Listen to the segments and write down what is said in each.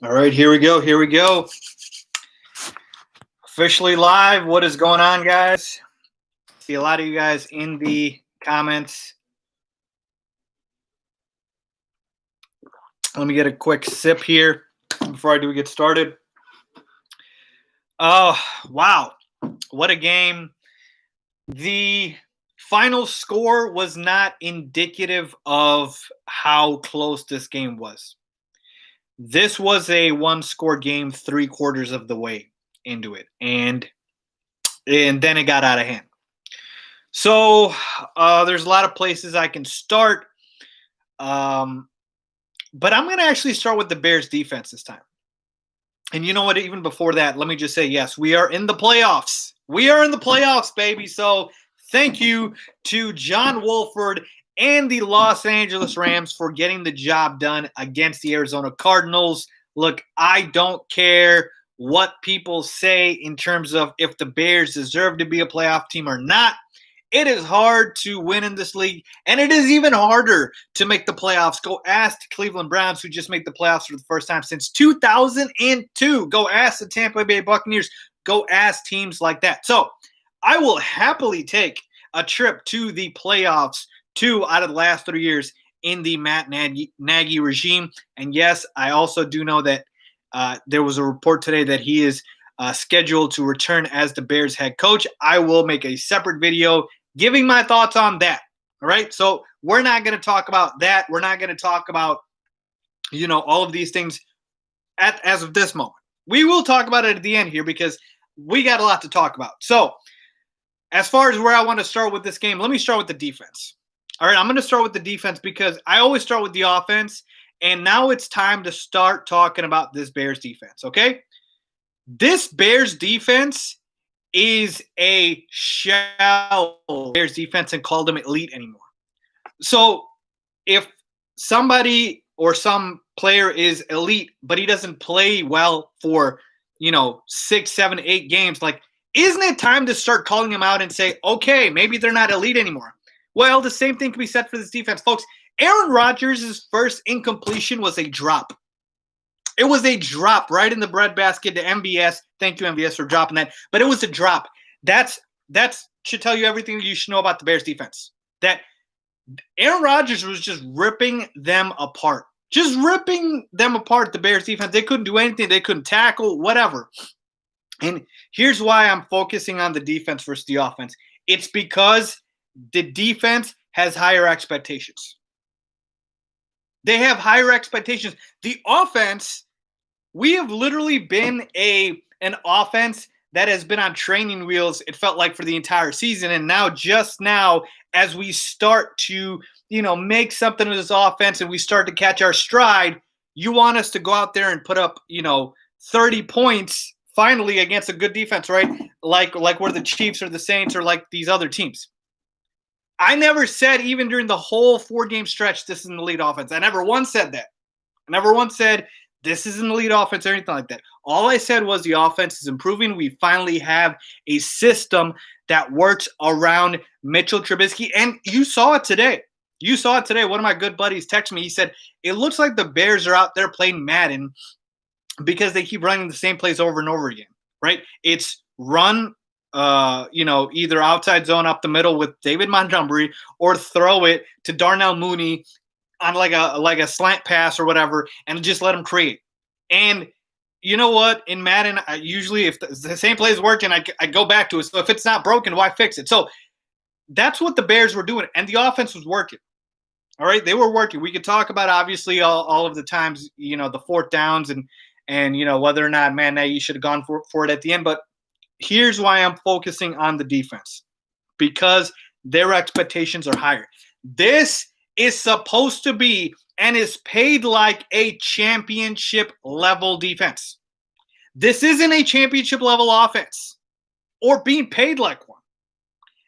All right, here we go. Here we go. Officially live. What is going on, guys? See a lot of you guys in the comments. Let me get a quick sip here before I do get started. Oh, wow. What a game. The final score was not indicative of how close this game was. This was a one-score game 3/4 of the way into it, and then it got out of hand. So there's a lot of places I can start, but I'm going to actually start with the Bears defense this time. And you know what? Even before that, let me just say, yes, we are in the playoffs. We are in the playoffs, baby. So thank you to John Wolford and the Los Angeles Rams for getting the job done against the Arizona Cardinals. Look, I don't care what people say in terms of if the Bears deserve to be a playoff team or not. It is hard to win in this league, and it is even harder to make the playoffs. Go ask the Cleveland Browns, who just made the playoffs for the first time since 2002. Go ask the Tampa Bay Buccaneers. Go ask teams like that. So I will happily take a trip to the playoffs 2 out of the last 3 years in the Matt Nagy regime. And yes, I also do know that there was a report today that he is scheduled to return as the Bears head coach. I will make a separate video giving my thoughts on that. All right. So we're not going to talk about that. We're not going to talk about, all of these things as of this moment. We will talk about it at the end here because we got a lot to talk about. So as far as where I want to start with this game, let me start with the defense. All right. I'm going to start with the defense because I always start with the offense. And now it's time to start talking about this Bears defense. Okay. This Bears defense is a shell Bears defense and call them elite anymore. So if somebody or some player is elite, but he doesn't play well for, 6, 7, 8 games, like, isn't it time to start calling him out and say, okay, maybe they're not elite anymore? Well, the same thing can be said for this defense. Folks, Aaron Rodgers' first incompletion was a drop. It was a drop right in the breadbasket to MVS. Thank you, MVS, for dropping that. But it was a drop. That should tell you everything you should know about the Bears defense. That Aaron Rodgers was just ripping them apart. Just ripping them apart, the Bears defense. They couldn't do anything. They couldn't tackle, whatever. And here's why I'm focusing on the defense versus the offense. It's because the defense has higher expectations. They have higher expectations. The offense, we have literally been an offense that has been on training wheels, it felt like, for the entire season. And now, just now, as we start to, make something of this offense and we start to catch our stride, you want us to go out there and put up, 30 points finally against a good defense, right? Like we're the Chiefs or the Saints or like these other teams. I never said, even during the whole 4-game stretch, this is an elite offense. I never once said that. I never once said this is an elite offense or anything like that. All I said was the offense is improving. We finally have a system that works around Mitchell Trubisky. And you saw it today. One of my good buddies texted me. He said, it looks like the Bears are out there playing Madden because they keep running the same plays over and over again, right? It's run either outside zone up the middle with David Montgomery or throw it to Darnell Mooney on like a slant pass or whatever and just let him create. And you know what? In Madden, I usually, if the same play is working, I go back to it. So if it's not broken, why fix it? So that's what the Bears were doing. And the offense was working. All right? They were working. We could talk about, obviously, all of the times, the fourth downs and whether or not, man, you should have gone for it at the end. But here's why I'm focusing on the defense, because their expectations are higher. This is supposed to be and is paid like a championship level defense. This isn't a championship level offense or being paid like one.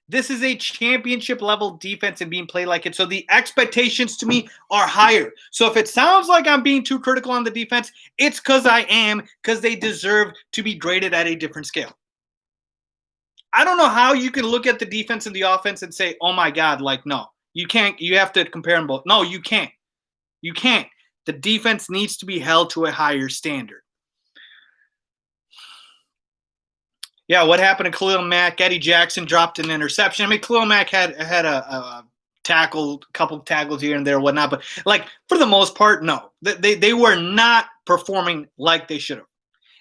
This is a championship level defense and being played like it. So the expectations to me are higher. So if it sounds like I'm being too critical on the defense, it's because I am, because they deserve to be graded at a different scale. I don't know how you can look at the defense and the offense and say, oh my God, like, no, you can't. You have to compare them both. No, you can't. You can't. The defense needs to be held to a higher standard. Yeah, what happened to Khalil Mack? Eddie Jackson dropped an interception. I mean, Khalil Mack had a tackle, a couple of tackles here and there, whatnot. But, like, for the most part, no. They were not performing like they should have.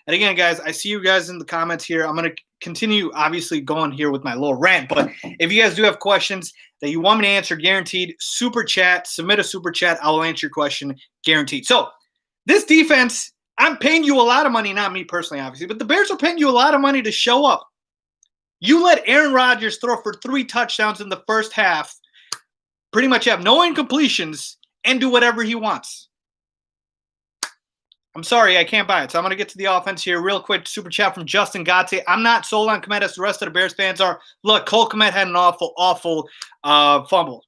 And again, guys, I see you guys in the comments here. I'm going to continue, obviously, going here with my little rant. But if you guys do have questions that you want me to answer, guaranteed, super chat, submit a super chat. I will answer your question, guaranteed. So this defense, I'm paying you a lot of money, not me personally, obviously, but the Bears are paying you a lot of money to show up. You let Aaron Rodgers throw for 3 touchdowns in the first half, pretty much have no incompletions, and do whatever he wants. I'm sorry, I can't buy it. So I'm going to get to the offense here real quick. Super chat from Justin Gatte. I'm not sold on Kmet as the rest of the Bears fans are. Look, Cole Kmet had an awful fumble.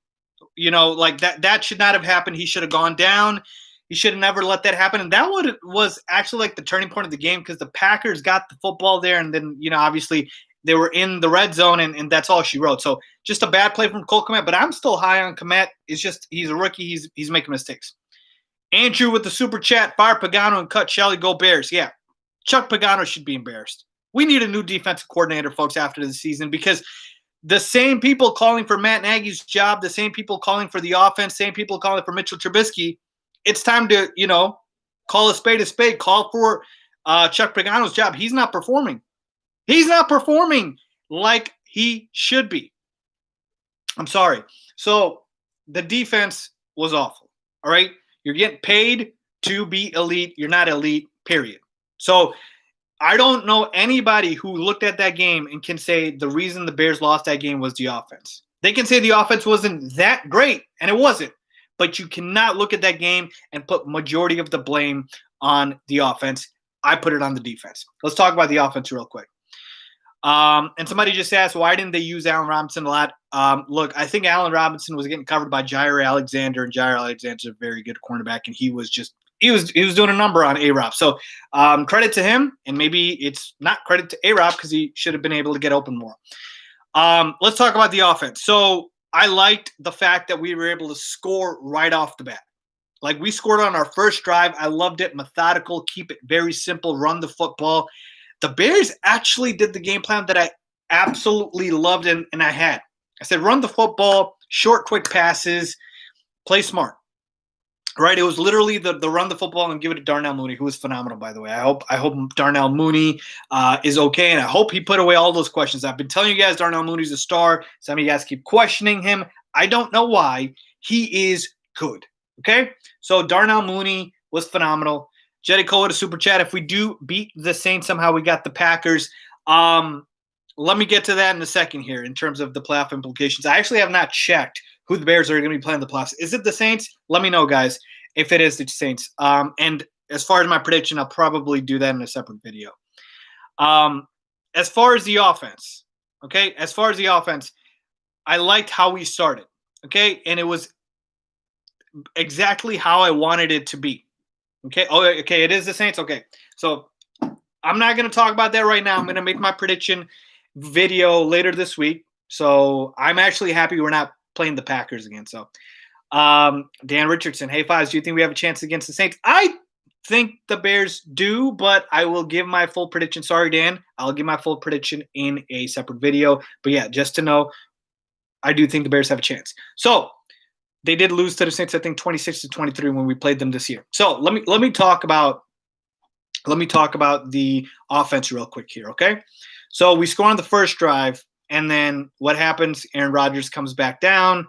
You know, like that should not have happened. He should have gone down. He should have never let that happen. And that was actually like the turning point of the game because the Packers got the football there. And then, you know, obviously they were in the red zone and that's all she wrote. So just a bad play from Cole Kmet. But I'm still high on Kmet. It's just he's a rookie. He's making mistakes. Andrew with the super chat, fire Pagano and cut Shelley, go Bears. Yeah, Chuck Pagano should be embarrassed. We need a new defensive coordinator, folks, after the season because the same people calling for Matt Nagy's job, the same people calling for the offense, same people calling for Mitchell Trubisky, it's time to, you know, call a spade, call for Chuck Pagano's job. He's not performing. He's not performing like he should be. I'm sorry. So the defense was awful, all right? You're getting paid to be elite. You're not elite, period. So I don't know anybody who looked at that game and can say the reason the Bears lost that game was the offense. They can say the offense wasn't that great, and it wasn't. But you cannot look at that game and put majority of the blame on the offense. I put it on the defense. Let's talk about the offense real quick. And somebody just asked, why didn't they use Allen Robinson a lot? Look, I think Allen Robinson was getting covered by Jaire Alexander, and Jaire Alexander's a very good cornerback, and he was doing a number on A-Rob. So credit to him, and maybe it's not credit to A-Rob because he should have been able to get open more. Let's talk about the offense. So I liked the fact that we were able to score right off the bat. Like, we scored on our first drive. I loved it. Methodical, keep it very simple, run the football. The Bears actually did the game plan that I absolutely loved and I had. I said, run the football, short, quick passes, play smart. Right? It was literally the run the football and give it to Darnell Mooney, who was phenomenal, by the way. I hope Darnell Mooney is okay, and I hope he put away all those questions. I've been telling you guys Darnell Mooney's a star. Some of you guys keep questioning him. I don't know why. He is good. Okay? So Darnell Mooney was phenomenal. Jetty Cole with a super chat. If we do beat the Saints somehow, we got the Packers. Let me get to that in a second here in terms of the playoff implications. I actually have not checked who the Bears are going to be playing the playoffs. Is it the Saints? Let me know, guys, if it is the Saints. And as far as my prediction, I'll probably do that in a separate video. As far as the offense, okay, I liked how we started, okay, and it was exactly how I wanted it to be. Okay. Oh, okay. It is the Saints. Okay. So I'm not going to talk about that right now. I'm going to make my prediction video later this week. So I'm actually happy we're not playing the Packers again. So Dan Richardson, hey, Faiz, do you think we have a chance against the Saints? I think the Bears do, but I will give my full prediction. Sorry, Dan. I'll give my full prediction in a separate video. But yeah, just to know, I do think the Bears have a chance. So they did lose to the Saints, I think 26-23 when we played them this year. So let me talk about the offense real quick here, okay? So we score on the first drive, and then what happens? Aaron Rodgers comes back down,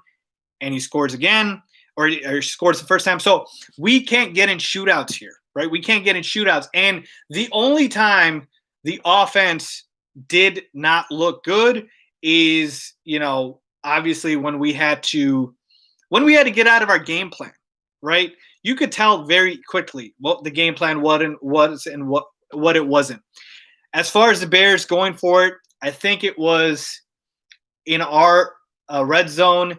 and he scores again, or scores the first time. So we can't get in shootouts here, right? We can't get in shootouts. And the only time the offense did not look good is, you know, obviously when we had to get out of our game plan, right? You could tell very quickly what the game plan was and what it wasn't. As far as the Bears going for it, I think it was in our red zone.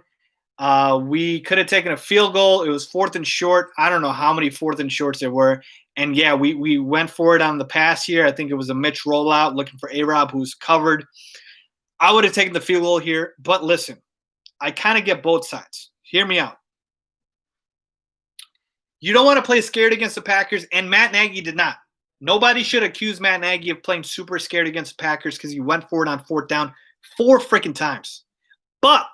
We could have taken a field goal. It was 4th and short. I don't know how many 4th and shorts there were. And, yeah, we went for it on the pass here. I think it was a Mitch rollout looking for A-Rob, who's covered. I would have taken the field goal here. But, listen, I kind of get both sides. Hear me out. You don't want to play scared against the Packers, and Matt Nagy did not. Nobody should accuse Matt Nagy of playing super scared against the Packers because he went for it on 4th down 4 freaking times. But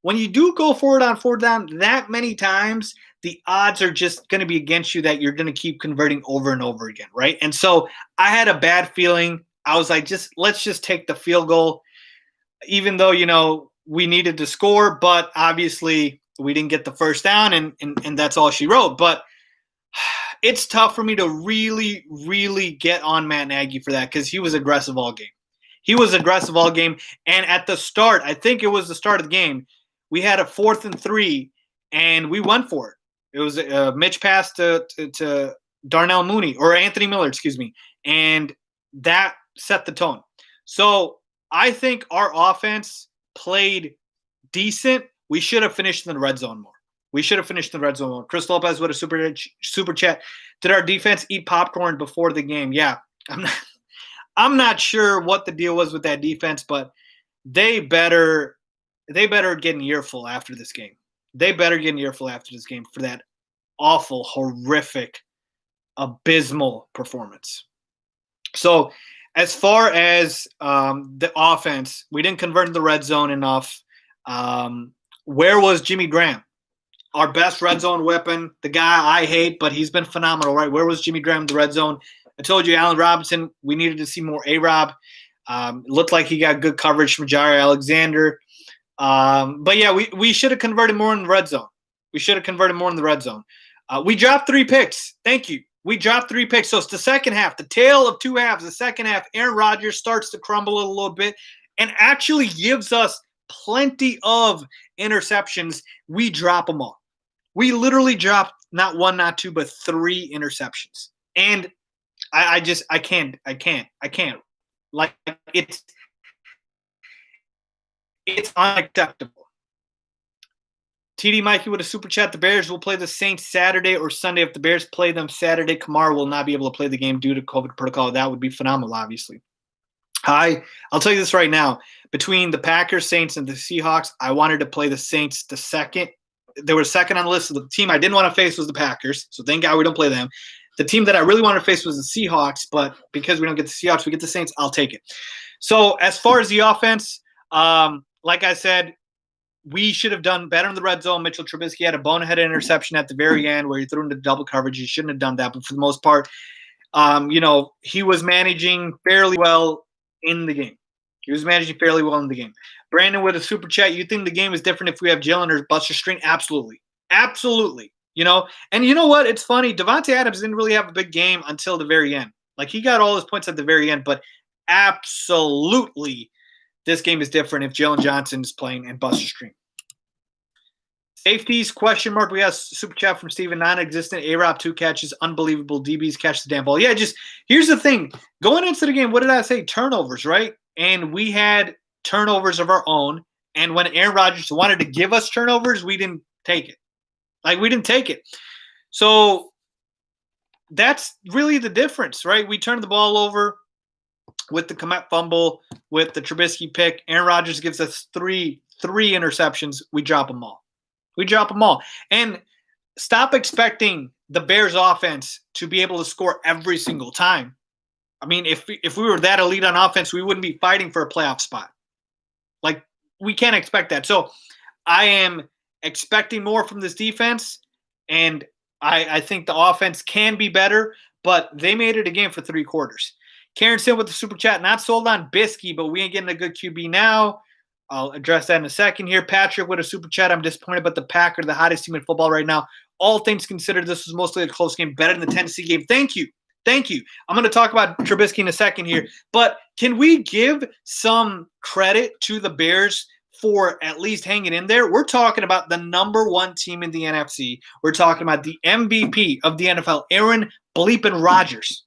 when you do go for it on 4th down that many times, the odds are just going to be against you that you're going to keep converting over and over again, right? And so I had a bad feeling. I was like, let's just take the field goal, even though, we needed to score, but obviously we didn't get the 1st down, and that's all she wrote. But it's tough for me to really, really get on Matt Nagy for that because he was aggressive all game. And at the start, I think it was the start of the game, we had a 4th and 3, and we went for it. It was a Mitch pass to Darnell Mooney, or Anthony Miller, excuse me, and that set the tone. So I think our offense played decent. We should have finished in the red zone more. Chris Lopez with a super chat. Did our defense eat popcorn before the game? Yeah, I'm not sure what the deal was with that defense, but they better get an earful after this game. For that awful, horrific, abysmal performance. So as far as the offense, we didn't convert in the red zone enough. Where was Jimmy Graham? Our best red zone weapon, the guy I hate, but he's been phenomenal, right? Where was Jimmy Graham in the red zone? I told you, Allen Robinson, we needed to see more A-Rob. It looked like he got good coverage from Jaire Alexander. But, yeah, we should have converted more in the red zone. We dropped 3 picks. Thank you. We dropped 3 picks. So it's the second half, the tale of 2 halves. The second half, Aaron Rodgers starts to crumble a little bit and actually gives us plenty of interceptions. We drop them all. We literally dropped not 1, not 2, but 3 interceptions. And I can't. Like, it's unacceptable. TD Mikey with a super chat. The Bears will play the Saints Saturday or Sunday. If the Bears play them Saturday, Kamara will not be able to play the game due to COVID protocol. That would be phenomenal, obviously. I'll tell you this right now. Between the Packers, Saints, and the Seahawks, I wanted to play the Saints the second. They were second on the list. The team I didn't want to face was the Packers, so thank God we don't play them. The team that I really wanted to face was the Seahawks, but because we don't get the Seahawks, we get the Saints, I'll take it. So as far as the offense, like I said, we should have done better in the red zone. Mitchell Trubisky had a bonehead interception at the very end where he threw into double coverage. He shouldn't have done that, but for the most part, he was managing fairly well in the game. Brandon with a super chat. You think the game is different if we have Jalen or Buster String? Absolutely. And you know what? It's funny. Devontae Adams didn't really have a big game until the very end. Like, he got all his points at the very end, but absolutely this game is different if Jalen Johnson is playing and Buster String. Safeties, question mark. We have super chat from Steven. Non-existent. A-Rob, 2 catches. Unbelievable. DBs catch the damn ball. Yeah, just here's the thing. Going into the game, what did I say? Turnovers, right? And we had turnovers of our own. And when Aaron Rodgers wanted to give us turnovers, we didn't take it. So that's really the difference, right? We turned the ball over with the Komet fumble, with the Trubisky pick. Aaron Rodgers gives us three interceptions. We drop them all. And stop expecting the Bears offense to be able to score every single time. I mean, if we were that elite on offense, we wouldn't be fighting for a playoff spot. Like, we can't expect that. So I am expecting more from this defense, and I think the offense can be better, but they made it a game for 3 quarters. Karen Sim with the super chat. Not sold on Bisky, but we ain't getting a good QB now. I'll address that in a second here. Patrick with a super chat. I'm disappointed about the Packers, the hottest team in football right now. All things considered, this was mostly a close game, better than the Tennessee game. Thank you. I'm going to talk about Trubisky in a second here, but can we give some credit to the Bears for at least hanging in there? We're talking about the number 1 team in the NFC. We're talking about the MVP of the NFL, Aaron bleeping Rodgers.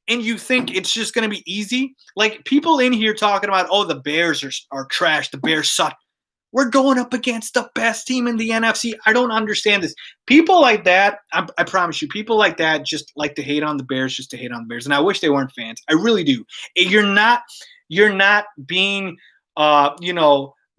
And you think it's just going to be easy? Like, people in here talking about, oh, the Bears are trash. The Bears suck. We're going up against the best team in the NFC. I don't understand this. People like that, I promise you, people like that just like to hate on the Bears just to hate on the Bears. And I wish they weren't fans. I really do. You're not being,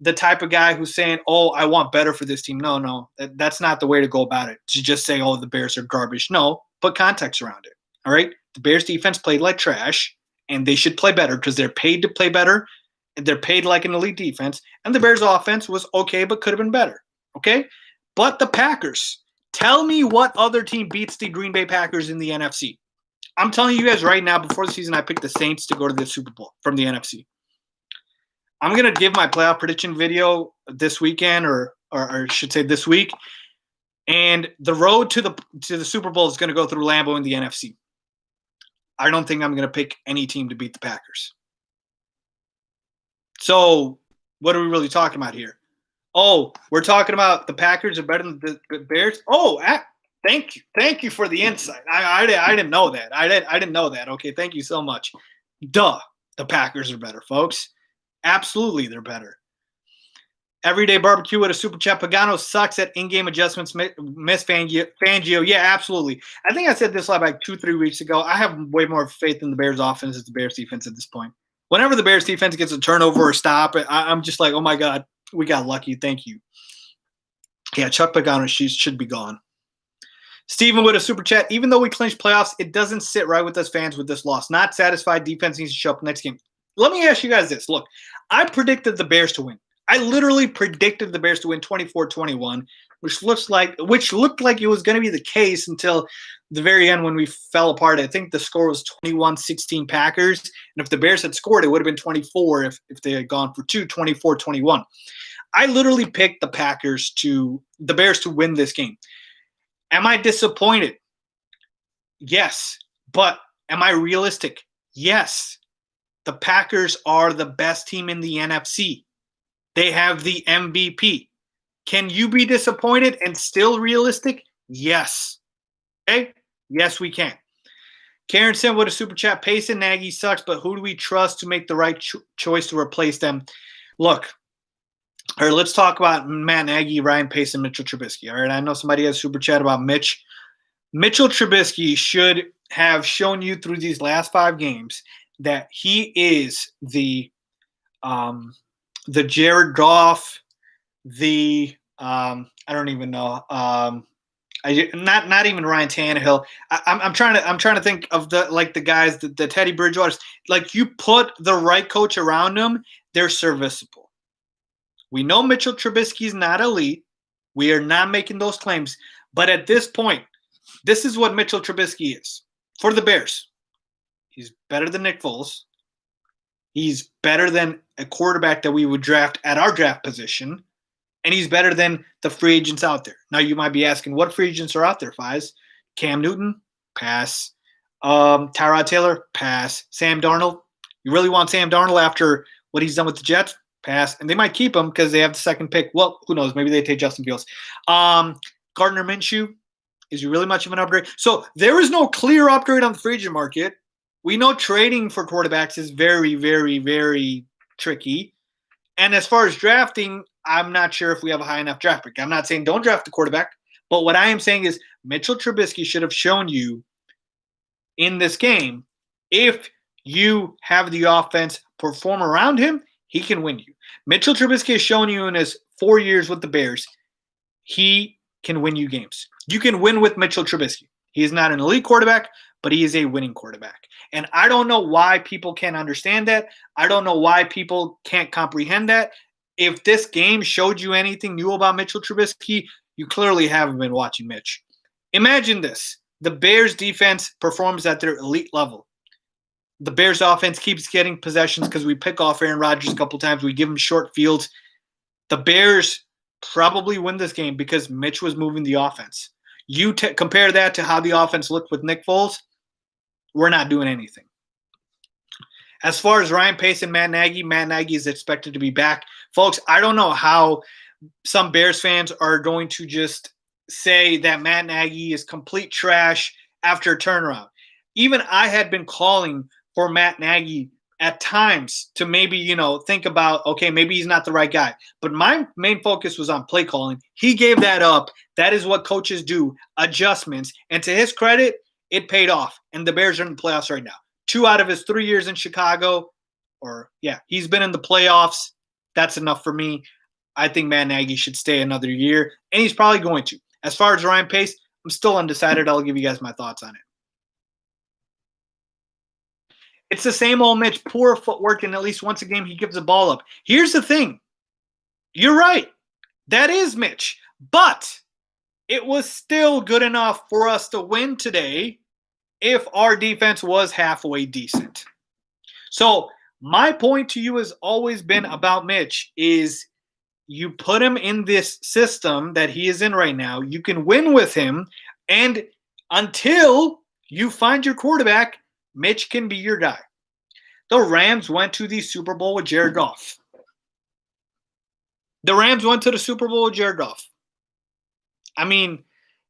the type of guy who's saying, oh, I want better for this team. No, that's not the way to go about it. To just say, oh, the Bears are garbage. No, put context around it. All right? The Bears defense played like trash, and they should play better because they're paid to play better. And they're paid like an elite defense. And the Bears offense was okay, but could have been better. Okay? But the Packers, tell me what other team beats the Green Bay Packers in the NFC. I'm telling you guys right now, before the season, I picked the Saints to go to the Super Bowl from the NFC. I'm going to give my playoff prediction video this weekend, or I should say this week. And the road to the Super Bowl is going to go through Lambeau in the NFC. I don't think I'm going to pick any team to beat the Packers. So what are we really talking about here? Oh, we're talking about the Packers are better than the Bears? Oh, thank you for the insight. I didn't know that. I didn't know that. Okay, thank you so much. Duh, the Packers are better, folks. Absolutely, they're better. Everyday Barbecue with a super chat. Pagano sucks at in-game adjustments. Miss Fangio. Yeah, absolutely. I think I said this like 2-3 weeks ago. I have way more faith in the Bears offense as the Bears defense at this point. Whenever the Bears defense gets a turnover or stop, I'm just like, oh my God, we got lucky. Thank you. Yeah, Chuck Pagano should be gone. Steven with a super chat. Even though we clinched playoffs, it doesn't sit right with us fans with this loss. Not satisfied. Defense needs to show up next game. Let me ask you guys this. Look, I predicted the Bears to win. I literally predicted the Bears to win 24-21, which looked like it was going to be the case until the very end when we fell apart. I think the score was 21-16 Packers, and if the Bears had scored, it would have been 24 if they had gone for 24-21. I literally picked the Bears to win this game. Am I disappointed? Yes. But am I realistic? Yes. The Packers are the best team in the NFC. They have the MVP. Can you be disappointed and still realistic? Yes. Okay? Yes, we can. Karen sent with a super chat. Pace and Nagy sucks, but who do we trust to make the right choice to replace them? Look, all right, let's talk about Matt Nagy, Ryan Pace, and Mitchell Trubisky. All right, I know somebody has a super chat about Mitch. Mitchell Trubisky should have shown you through these last 5 games that he is the Jared Goff, I don't even know. Not even Ryan Tannehill. I'm trying to think of the guys, the Teddy Bridgewaters. Like, you put the right coach around them, they're serviceable. We know Mitchell Trubisky is not elite. We are not making those claims. But at this point, this is what Mitchell Trubisky is for the Bears. He's better than Nick Foles. He's better than a quarterback that we would draft at our draft position. And he's better than the free agents out there. Now, you might be asking, what free agents are out there, Faiz? Cam Newton? Pass. Tyrod Taylor? Pass. Sam Darnold? You really want Sam Darnold after what he's done with the Jets? Pass. And they might keep him because they have the second pick. Well, who knows? Maybe they take Justin Fields. Gardner Minshew? Is he really much of an upgrade? So there is no clear upgrade on the free agent market. We know trading for quarterbacks is very, very, very tricky. And as far as drafting, I'm not sure if we have a high enough draft pick. I'm not saying don't draft the quarterback. But what I am saying is Mitchell Trubisky should have shown you in this game, if you have the offense perform around him, he can win you. Mitchell Trubisky has shown you in his 4 years with the Bears, he can win you games. You can win with Mitchell Trubisky. He is not an elite quarterback, but he is a winning quarterback. And I don't know why people can't understand that. I don't know why people can't comprehend that. If this game showed you anything new about Mitchell Trubisky, you clearly haven't been watching Mitch. Imagine this. The Bears defense performs at their elite level. The Bears offense keeps getting possessions because we pick off Aaron Rodgers a couple times. We give him short fields. The Bears probably win this game because Mitch was moving the offense. You compare that to how the offense looked with Nick Foles, we're not doing anything. As far as Ryan Pace and Matt Nagy is expected to be back. Folks, I don't know how some Bears fans are going to just say that Matt Nagy is complete trash after a turnaround. Even I had been calling for Matt Nagy at times to maybe, think about, okay, maybe he's not the right guy. But my main focus was on play calling. He gave that up. That is what coaches do, adjustments. And to his credit, it paid off. And the Bears are in the playoffs right now. 2 out of his 3 years in Chicago, he's been in the playoffs. That's enough for me. I think Matt Nagy should stay another year, and he's probably going to. As far as Ryan Pace, I'm still undecided. I'll give you guys my thoughts on it. It's the same old Mitch, poor footwork, and at least once a game he gives the ball up. Here's the thing. You're right. That is Mitch. But it was still good enough for us to win today if our defense was halfway decent. So my point to you has always been about Mitch is you put him in this system that he is in right now. You can win with him. And until you find your quarterback, Mitch can be your guy. The Rams went to the Super Bowl with Jared Goff. The Rams went to the Super Bowl with Jared Goff. I mean,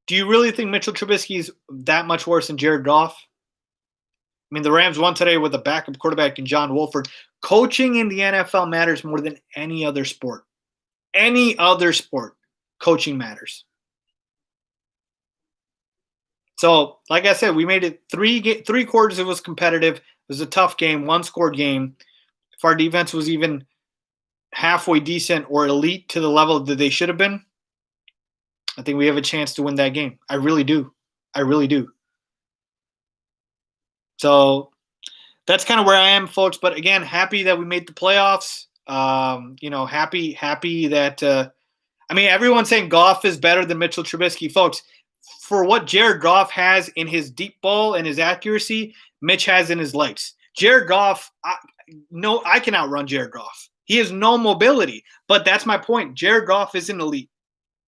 do you really think Mitchell Trubisky is that much worse than Jared Goff? I mean, the Rams won today with a backup quarterback in John Wolford. Coaching in the NFL matters more than any other sport. Any other sport, coaching matters. So, like I said, we made it three quarters. It was competitive. It was a tough game, one-score game. If our defense was even halfway decent or elite to the level that they should have been, I think we have a chance to win that game. I really do. I really do. So that's kind of where I am, folks. But again, happy that we made the playoffs. Happy that everyone's saying Goff is better than Mitchell Trubisky, folks. For what Jared Goff has in his deep ball and his accuracy, Mitch has in his legs. Jared Goff, I can outrun Jared Goff. He has no mobility, but that's my point. Jared Goff isn't elite.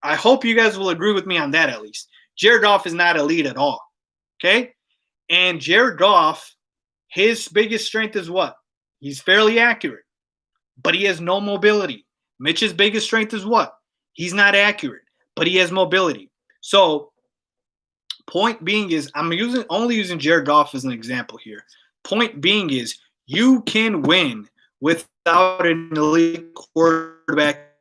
I hope you guys will agree with me on that at least. Jared Goff is not elite at all, okay? And Jared Goff, his biggest strength is what? He's fairly accurate, but he has no mobility. Mitch's biggest strength is what? He's not accurate, but he has mobility. So, point being is, I'm only using Jared Goff as an example here. Point being is, you can win without an elite quarterback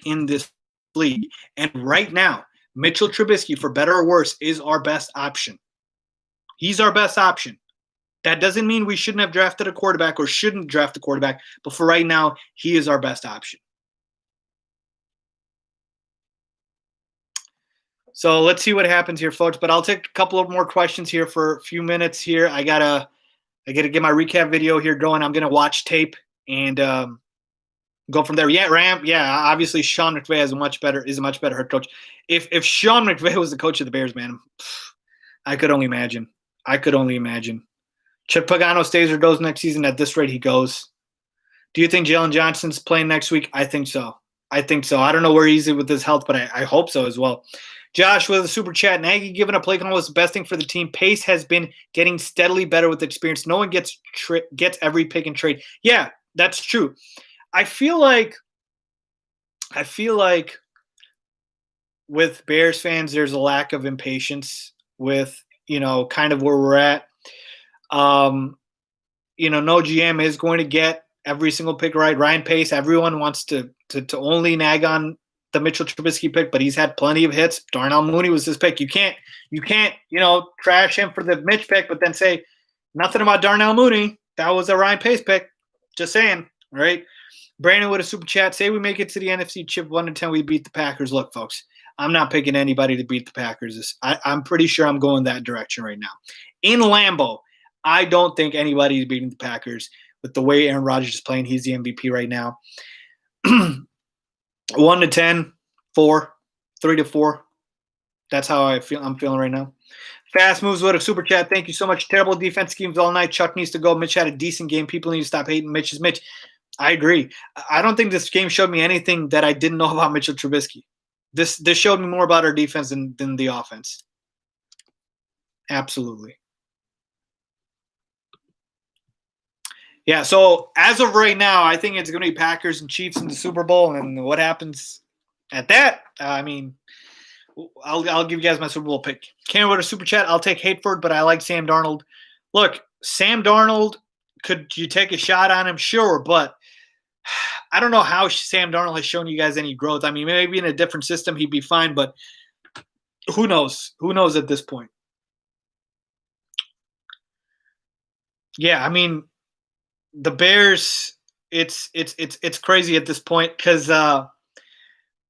in this league. And right now, Mitchell Trubisky, for better or worse, is our best option. He's our best option. That doesn't mean we shouldn't have drafted a quarterback or shouldn't draft a quarterback, but for right now, he is our best option. So let's see what happens here, folks. But I'll take a couple of more questions here for a few minutes here. I gotta get my recap video here going. I'm gonna watch tape and go from there. Yeah, obviously Sean McVay is a much better head coach. If Sean McVay was the coach of the Bears, man, I could only imagine. Chip Pagano stays or goes next season. At this rate, he goes. Do you think Jalen Johnson's playing next week? I think so. I don't know where he's at with his health, but I hope so as well. Josh with a super chat. Nagy given a play call was the best thing for the team. Pace has been getting steadily better with experience. No one gets every pick and trade. Yeah, that's true. I feel like with Bears fans, there's a lack of impatience with, kind of where we're at. No GM is going to get every single pick right. Ryan Pace, everyone wants to only nag on the Mitchell Trubisky pick, but he's had plenty of hits. Darnell Mooney was his pick. You can't, trash him for the Mitch pick, but then say nothing about Darnell Mooney. That was a Ryan Pace pick. Just saying. All right. Brandon with a super chat. Say we make it to the NFC chip 1-10, we beat the Packers. Look, folks, I'm not picking anybody to beat the Packers. I'm pretty sure I'm going that direction right now. In Lambeau, I don't think anybody's beating the Packers with the way Aaron Rodgers is playing. He's the MVP right now. 1-10, 4, 3-4. That's how I'm feeling right now. Fast moves with a super chat. Thank you so much. Terrible defense schemes all night. Chuck needs to go. Mitch had a decent game. People need to stop hating Mitch is Mitch. I agree. I don't think this game showed me anything that I didn't know about Mitchell Trubisky. This showed me more about our defense than the offense. Absolutely. Yeah, so as of right now, I think it's going to be Packers and Chiefs in the Super Bowl, and what happens at that, I'll give you guys my Super Bowl pick. Can't with a super chat. I'll take Hateford, but I like Sam Darnold. Look, Sam Darnold, could you take a shot on him? Sure, but I don't know how Sam Darnold has shown you guys any growth. I mean, maybe in a different system he'd be fine, but who knows? Who knows at this point? Yeah, I mean, the Bears it's crazy at this point because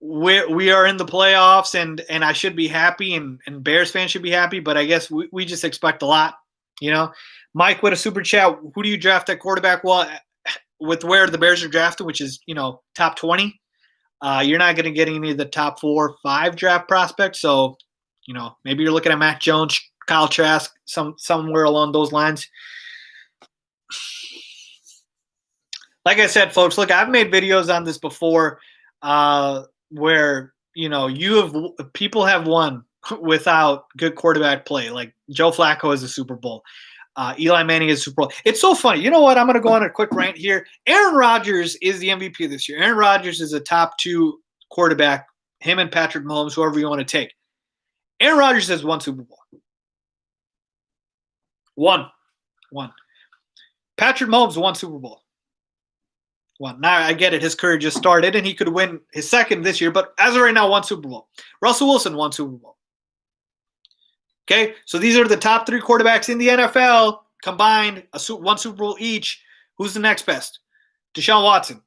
we are in the playoffs and I should be happy and Bears fans should be happy, but I guess we just expect a lot, you know. Mike with a super chat. Who do you draft at quarterback? Well, with where the Bears are drafted, which is top 20, you're not going to get any of the top 4 or 5 draft prospects. So maybe you're looking at Mac Jones, Kyle Trask, somewhere along those lines. Like I said, folks, look, I've made videos on this before where people have won without good quarterback play. Like Joe Flacco is a Super Bowl. Eli Manning is Super Bowl. It's so funny. You know what? I'm going to go on a quick rant here. Aaron Rodgers is the MVP this year. Aaron Rodgers is a top 2 quarterback, him and Patrick Mahomes, whoever you want to take. Aaron Rodgers has 1 Super Bowl. One. Patrick Mahomes 1 Super Bowl. 1. Now, I get it. His career just started, and he could win his 2nd this year. But as of right now, 1 Super Bowl. Russell Wilson 1 Super Bowl. Okay, so these are the top 3 quarterbacks in the NFL combined, 1 Super Bowl each. Who's the next best? Deshaun Watson,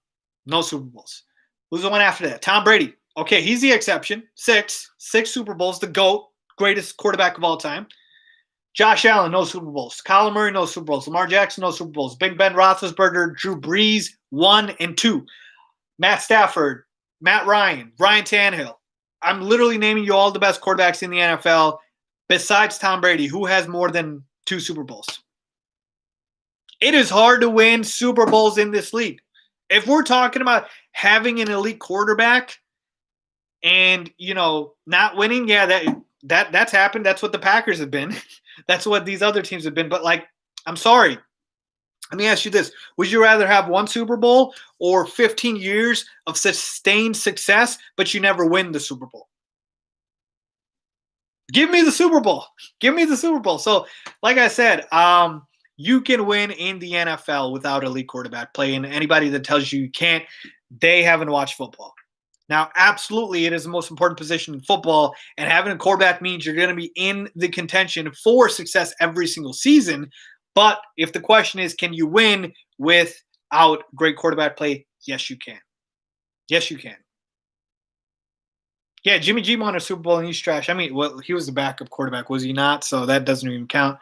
no Super Bowls. Who's the one after that? Tom Brady. Okay, he's the exception. 6 Super Bowls, the GOAT, greatest quarterback of all time. Josh Allen, no Super Bowls. Kyler Murray, no Super Bowls. Lamar Jackson, no Super Bowls. Big Ben Roethlisberger, Drew Brees, 1 and 2. Matt Stafford, Matt Ryan, Ryan Tannehill. I'm literally naming you all the best quarterbacks in the NFL. Besides Tom Brady, who has more than 2 Super Bowls? It is hard to win Super Bowls in this league. If we're talking about having an elite quarterback and, not winning, yeah, that's happened. That's what the Packers have been. That's what these other teams have been. But, I'm sorry. Let me ask you this. Would you rather have 1 Super Bowl or 15 years of sustained success, but you never win the Super Bowl? Give me the Super Bowl. Give me the Super Bowl. So, like I said, you can win in the NFL without elite quarterback play. And anybody that tells you can't, they haven't watched football. Now, absolutely, it is the most important position in football. And having a quarterback means you're going to be in the contention for success every single season. But if the question is, can you win without great quarterback play? Yes, you can. Yes, you can. Yeah, Jimmy G won a Super Bowl and he's trash. I mean, well, he was the backup quarterback, was he not? So that doesn't even count.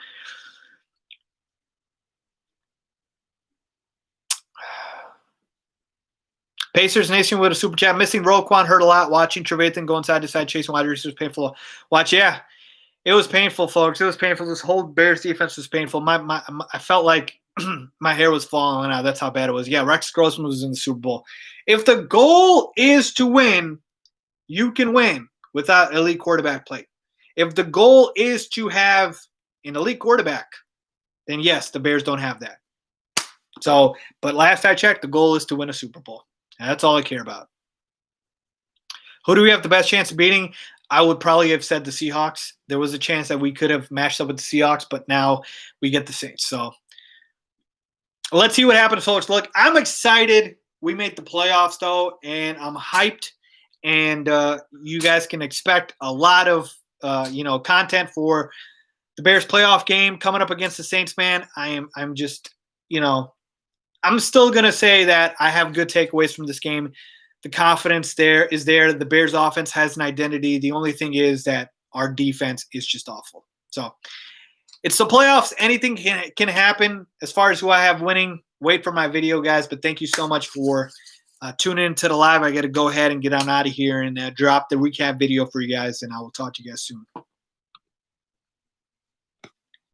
Pacers Nation with a super chat. Missing Roquan hurt a lot. Watching Trevathan go inside to side chasing wide receivers painful. Watch, yeah. It was painful, folks. It was painful. This whole Bears defense was painful. I felt like my hair was falling out. That's how bad it was. Yeah, Rex Grossman was in the Super Bowl. If the goal is to win, you can win without elite quarterback play. If the goal is to have an elite quarterback, then yes, the Bears don't have that. So, but last I checked, the goal is to win a Super Bowl. And that's all I care about. Who do we have the best chance of beating? I would probably have said the Seahawks. There was a chance that we could have matched up with the Seahawks, but now we get the Saints. So let's see what happens, folks. Look, I'm excited. We made the playoffs, though, and I'm hyped. And you guys can expect a lot of content for the Bears playoff game coming up against the Saints. Man, I'm just I'm still gonna say that I have good takeaways from this game. The confidence is there. The Bears offense has an identity. The only thing is that our defense is just awful. So it's the playoffs. Anything can happen. As far as who I have winning, wait for my video, guys. But thank you so much for tuning into the live. I got to go ahead and get on out of here and drop the recap video for you guys, and I will talk to you guys soon.